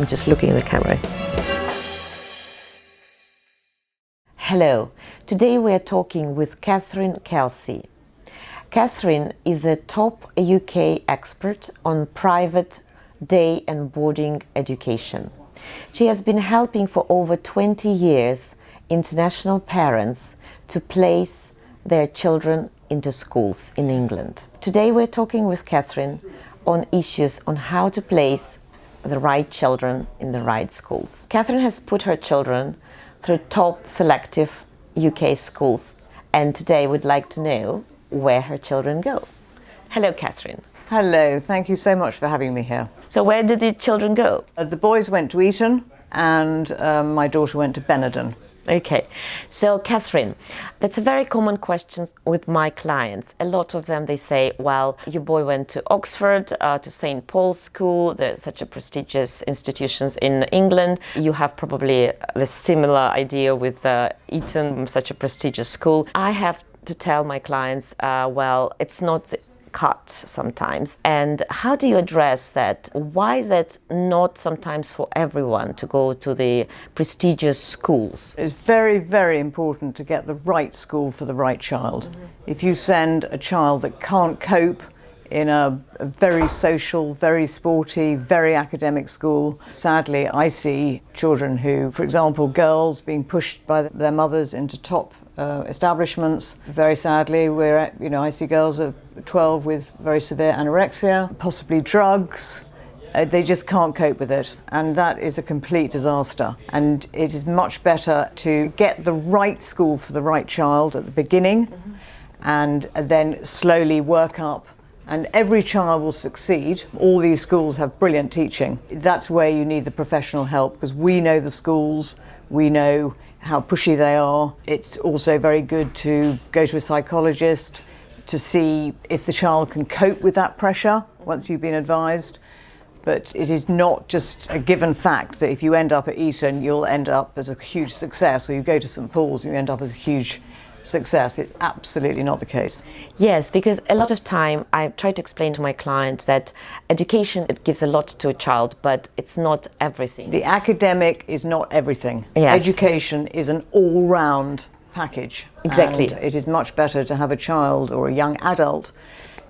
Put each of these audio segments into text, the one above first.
I'm just looking at the camera. Hello, today we are talking with Catherine Kelsey. Catherine is a top UK expert on private day and boarding education. She has been helping for over 20 years international parents to place their children into schools in England. Today we're talking with Catherine on issues on how to place the right children in the right schools. Catherine has put her children through top selective UK schools, and today we'd like to know where her children go. Hello, Catherine. Hello, thank you so much for having me here. So where did the children go? The boys went to Eton and my daughter went to Benetton. Okay, so Catherine, that's a very common question with my clients. A lot of them, they say, well, your boy went to Oxford, to St. Paul's School, they're such a prestigious institutions in England. You have probably the similar idea with Eton, such a prestigious school. I have to tell my clients, well, it's not the cut sometimes. And how do you address that? Why is that not sometimes for everyone to go to the prestigious schools? It's very, very important to get the right school for the right child. If you send a child that can't cope in a very social, very sporty, very academic school, sadly I see children who, for example, girls being pushed by their mothers into top establishments. Very sadly, I see girls of 12 with very severe anorexia, possibly drugs. They just can't cope with it, and that is a complete disaster. And it is much better to get the right school for the right child at the beginning, and then slowly work up. And every child will succeed. All these schools have brilliant teaching. That's where you need the professional help, because we know the schools, we know how pushy they are. It's also very good to go to a psychologist to see if the child can cope with that pressure once you've been advised. But it is not just a given fact that if you end up at Eton, you'll end up as a huge success, or you go to St. Paul's and you end up as a huge success. It's absolutely not the case. Yes, because a lot of time I try to explain to my clients that education, it gives a lot to a child, but it's not everything. The academic is not everything. Yes. Education is an all-round package. Exactly. And it is much better to have a child or a young adult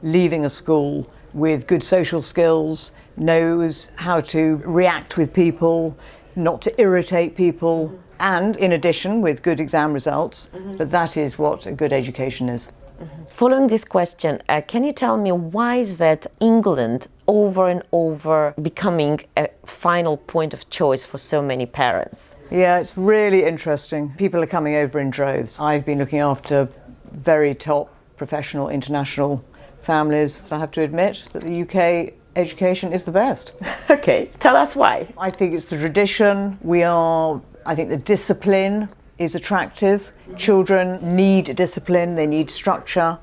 leaving a school with good social skills, knows how to react with people, not to irritate people, and in addition with good exam results. But that is what a good education is. Following this question, can you tell me why is that England over and over becoming a final point of choice for so many parents? Yeah, it's really interesting. People are coming over in droves. I've been looking after very top professional international families. I have to admit that the UK education is the best. Okay, tell us why. I think it's the tradition. I think the discipline is attractive. Children need discipline, they need structure,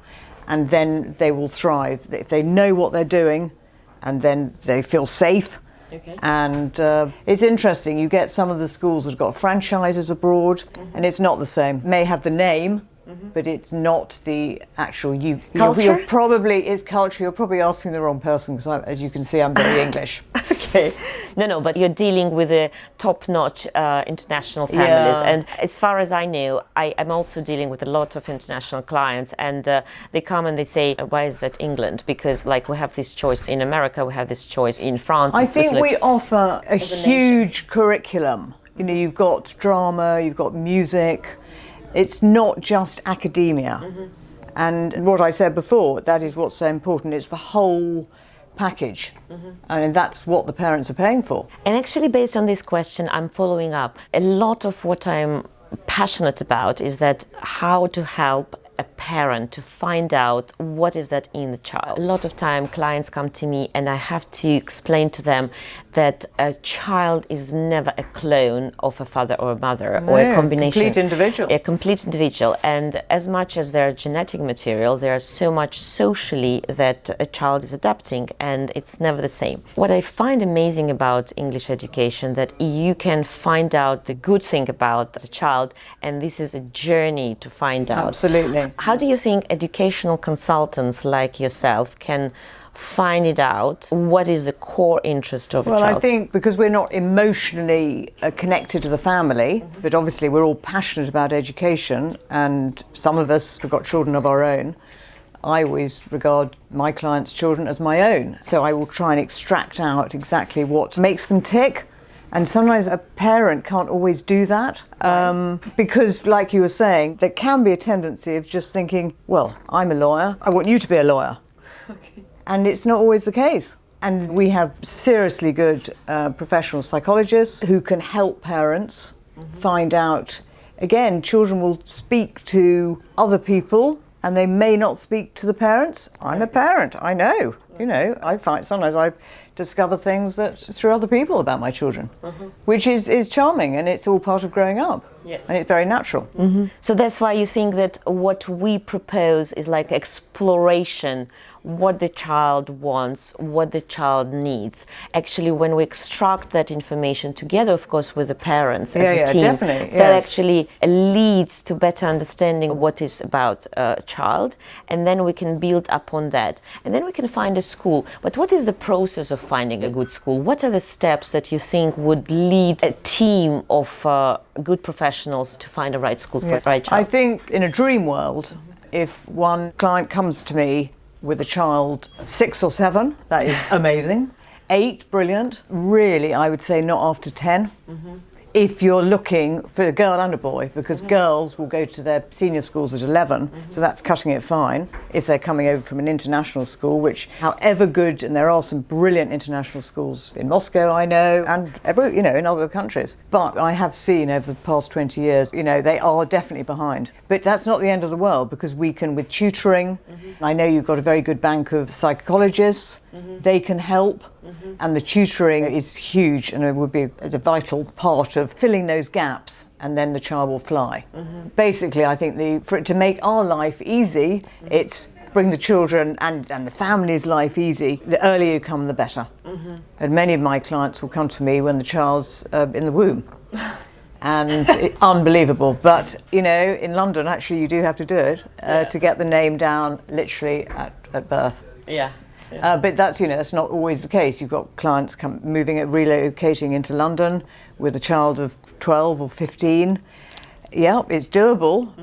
and then they will thrive. If they know what they're doing, and then they feel safe. Okay. And it's interesting, you get some of the schools that have got franchises abroad, and it's not the same. May have the name, but it's not the actual Culture? It's culture. You're probably asking the wrong person, because as you can see, I'm very English. Okay. No, but you're dealing with the top-notch international families. Yeah. And as far as I know, I'm also dealing with a lot of international clients, and they come and they say, why is that England? Because we have this choice in America, we have this choice in France. I think we offer a huge curriculum. You've got drama, you've got music. It's not just academia. And what I said before, that is what's so important. It's the whole package, and that's what the parents are paying for. And actually, based on this question, I'm following up. A lot of what I'm passionate about is that how to help a parent to find out what is that in the child. A lot of time clients come to me and I have to explain to them that a child is never a clone of a father or a mother, or a combination. Complete individual. A complete individual. And as much as their genetic material, there's so much socially that a child is adapting, and it's never the same. What I find amazing about English education, that you can find out the good thing about the child, and this is a journey to find out. Absolutely. How do you think educational consultants like yourself can find it out? What is the core interest of a Well, child? I think because we're not emotionally connected to the family, but obviously we're all passionate about education, and some of us have got children of our own. I always regard my clients' children as my own. So I will try and extract out exactly what makes them tick. And sometimes a parent can't always do that because, like you were saying, there can be a tendency of just thinking, well, I'm a lawyer, I want you to be a lawyer. Okay. And it's not always the case. And we have seriously good professional psychologists who can help parents find out. Again, children will speak to other people and they may not speak to the parents. I'm a parent, I know. You know, I find sometimes I discover things that through other people about my children, which is charming, and it's all part of growing up. Yes. And it's very natural. So that's why you think that what we propose is like exploration, what the child wants, what the child needs. Actually, when we extract that information together, of course, with the parents as a team, definitely, that yes. actually leads to better understanding what is about a child, and then we can build upon that. And then we can find a school. But what is the process of finding a good school? What are the steps that you think would lead a team of good professionals to find the right school for the right child? I think in a dream world, if one client comes to me with a child 6 or 7, that is amazing. 8, brilliant. Really, I would say not after 10. If you're looking for a girl and a boy, because girls will go to their senior schools at 11, so that's cutting it fine. If they're coming over from an international school, which, however good, and there are some brilliant international schools in Moscow, I know, and in other countries. But I have seen over the past 20 years, they are definitely behind. But that's not the end of the world, because we can, with tutoring, I know you've got a very good bank of psychologists, they can help. And the tutoring is huge, and it would be a vital part of filling those gaps, and then the child will fly. Basically, I think for it to make our life easy, it's bring the children and the family's life easy. The earlier you come, the better. And many of my clients will come to me when the child's in the womb. And unbelievable. But, in London, actually, you do have to do it to get the name down literally at birth. Yeah. But that's not always the case. You've got clients relocating into London with a child of 12 or 15. Yeah, it's doable,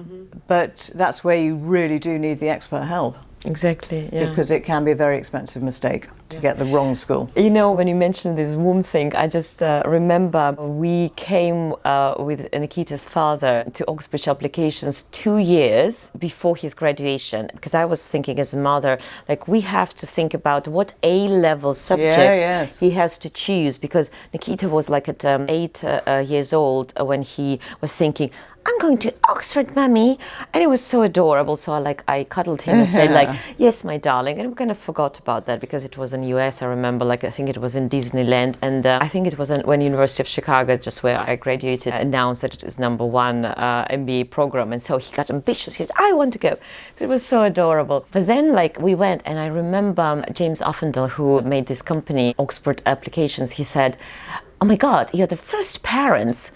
but that's where you really do need the expert help. Exactly, yeah. Because it can be a very expensive mistake to get the wrong school. When you mentioned this womb thing, I just remember we came with Nikita's father to Oxbridge Applications 2 years before his graduation, because I was thinking as a mother, we have to think about what A-level subject he has to choose, because Nikita was at 8 years old when he was thinking, I'm going to Oxford, Mummy. And it was so adorable. So I cuddled him and said yes, my darling. And we kind of forgot about that because it was in US. I remember I think it was in Disneyland. And I think it was when University of Chicago, just where I graduated, announced that it is #1 MBA program. And so he got ambitious. He said, I want to go. So it was so adorable. But then we went, and I remember James Offendale, who made this company, Oxford Applications, he said, oh my God, you're the first parents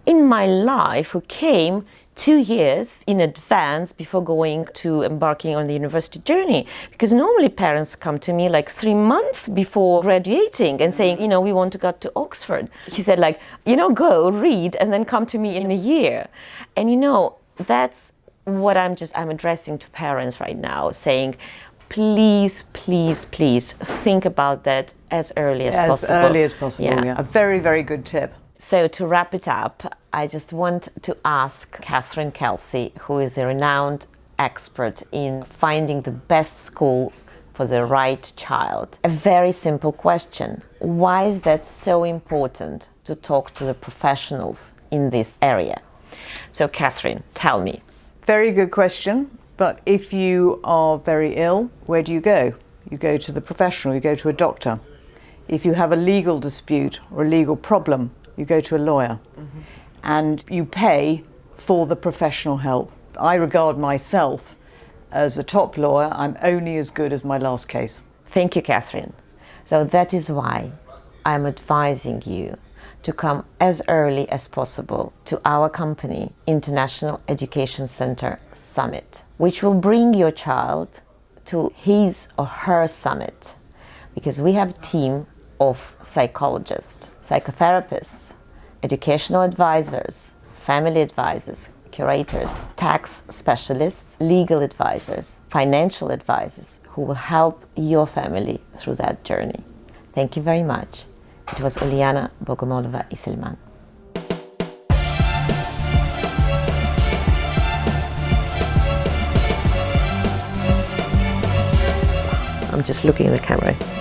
in my life who came 2 years in advance before going to embarking on the university journey, because normally parents come to me 3 months before graduating and saying, we want to go to Oxford. He said go read and then come to me in a year. And that's what I'm addressing to parents right now, saying please, please, please think about that as early as possible. As early as possible, yeah. A very, very good tip. So to wrap it up, I just want to ask Catherine Kelsey, who is a renowned expert in finding the best school for the right child, a very simple question. Why is that so important to talk to the professionals in this area? So Catherine, tell me. Very good question. But if you are very ill, where do you go? You go to the professional, you go to a doctor. If you have a legal dispute or a legal problem, you go to a lawyer, and you pay for the professional help. I regard myself as a top lawyer. I'm only as good as my last case. Thank you, Catherine. So that is why I'm advising you to come as early as possible to our company, International Education Center Summit, which will bring your child to his or her summit. because we have a team of psychologists, psychotherapists, educational advisors, family advisors, curators, tax specialists, legal advisors, financial advisors who will help your family through that journey. Thank you very much. It was Uliana Bogomolova-Isilman. I'm just looking at the camera.